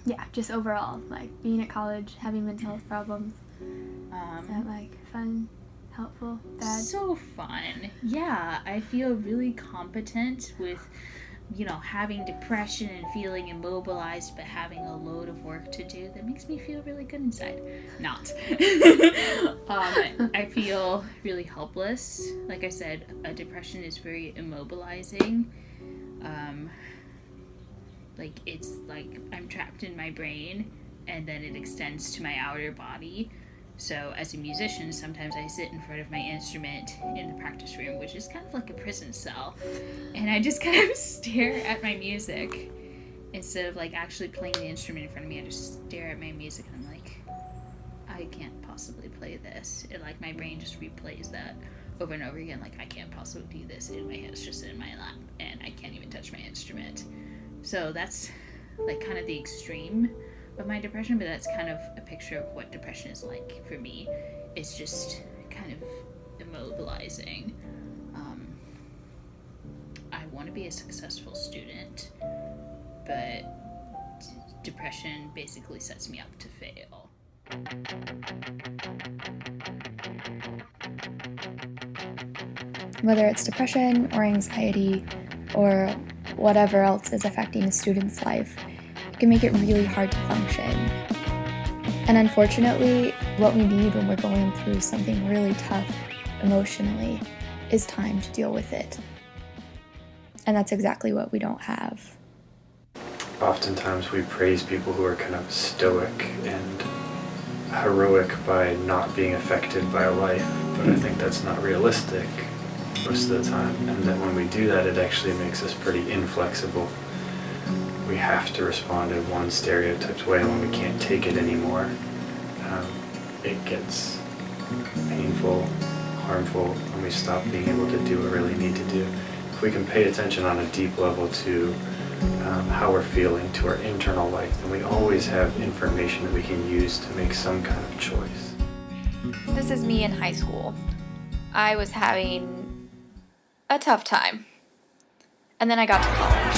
yeah, just overall, like being at college, having mental health problems. Is that like fun, helpful, bad? So fun. Yeah, I feel really competent with, having depression and feeling immobilized, but having a load of work to do that makes me feel really good inside. Not. I feel really helpless. Like I said, depression is very immobilizing. Um, like, it's like I'm trapped in my brain, and then it extends to my outer body. So, as a musician, sometimes I sit in front of my instrument in the practice room, which is kind of like a prison cell, and I just kind of stare at my music instead of like actually playing the instrument in front of me. I just stare at my music, and I'm like, I can't possibly play this. It, like, my brain just replays that over and over again. Like, I can't possibly do this, and my hand's just in my lap, and I can't even touch my instrument. So that's like kind of the extreme of my depression, but that's kind of a picture of what depression is like for me. It's just kind of immobilizing. I want to be a successful student, but depression basically sets me up to fail. Whether it's depression or anxiety or whatever else is affecting a student's life, it can make it really hard to function. And unfortunately, what we need when we're going through something really tough emotionally is time to deal with it. And that's exactly what we don't have. Oftentimes we praise people who are kind of stoic and heroic by not being affected by life, but I think that's not realistic most of the time, and that when we do that, it actually makes us pretty inflexible. We have to respond in one stereotyped way, and when we can't take it anymore, it gets painful, harmful, and we stop being able to do what we really need to do. If we can pay attention on a deep level to how we're feeling, to our internal life, then we always have information that we can use to make some kind of choice. This is me in high school. I was having a tough time. And then I got to college.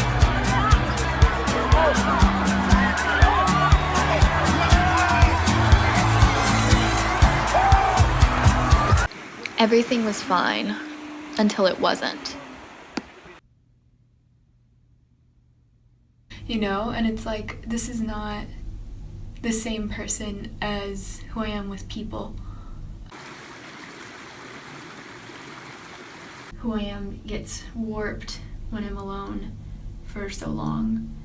Everything was fine until it wasn't. And it's like, this is not the same person as who I am with people. Who I am gets warped when I'm alone for so long.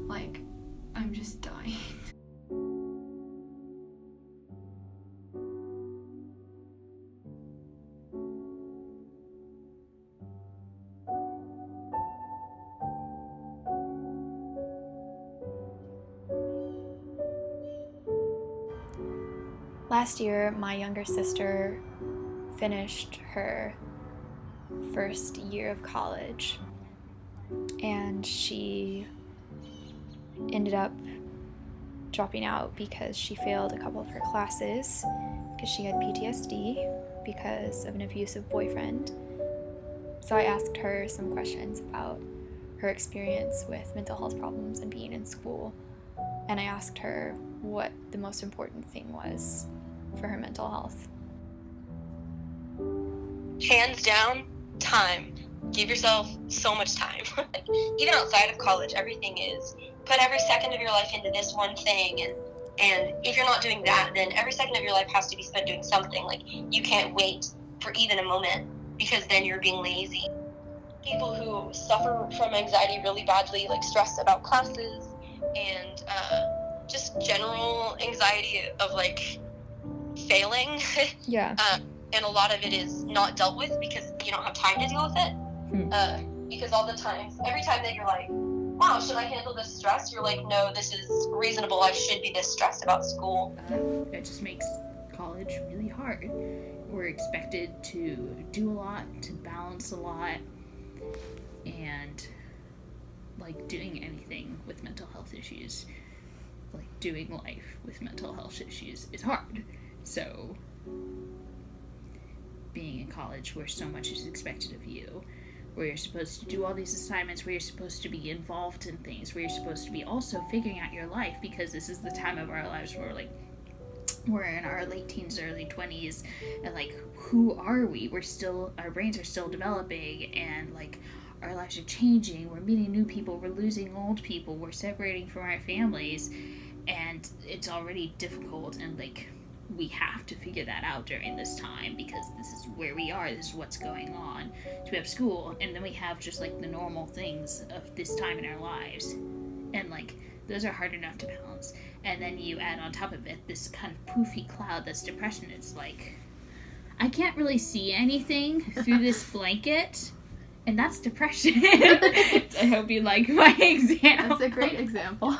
Like, I'm just dying. Last year, my younger sister finished her first year of college, and she ended up dropping out because she failed a couple of her classes because she had PTSD because of an abusive boyfriend. So I asked her some questions about her experience with mental health problems and being in school, and I asked her what the most important thing was for her mental health. Hands down, time. Give yourself so much time. Even outside of college, everything is put every second of your life into this one thing, and if you're not doing that, then every second of your life has to be spent doing something. Like, you can't wait for even a moment, because then you're being lazy. People who suffer from anxiety really badly, like stress about classes and just general anxiety of like failing. Yeah. And a lot of it is not dealt with because you don't have time to deal with it. Because all the times, every time that you're like, wow, should I handle this stress? You're like, no, this is reasonable. I should be this stressed about school. It just makes college really hard. We're expected to do a lot, to balance a lot, and like doing anything with mental health issues, like doing life with mental health issues is hard. So being in college where so much is expected of you, where you're supposed to do all these assignments, where you're supposed to be involved in things, where you're supposed to be also figuring out your life, because this is the time of our lives where we're in our late teens, early 20s, and like, who are we? Our brains are still developing, and like, our lives are changing, we're meeting new people, we're losing old people, we're separating from our families, and it's already difficult, and like, we have to figure that out during this time, because this is where we are, this is what's going on. So we have school, and then we have just like the normal things of this time in our lives, and like, those are hard enough to balance. And then you add on top of it this kind of poofy cloud that's depression. It's like, I can't really see anything through this blanket, and that's depression. I hope you like my example. That's a great example.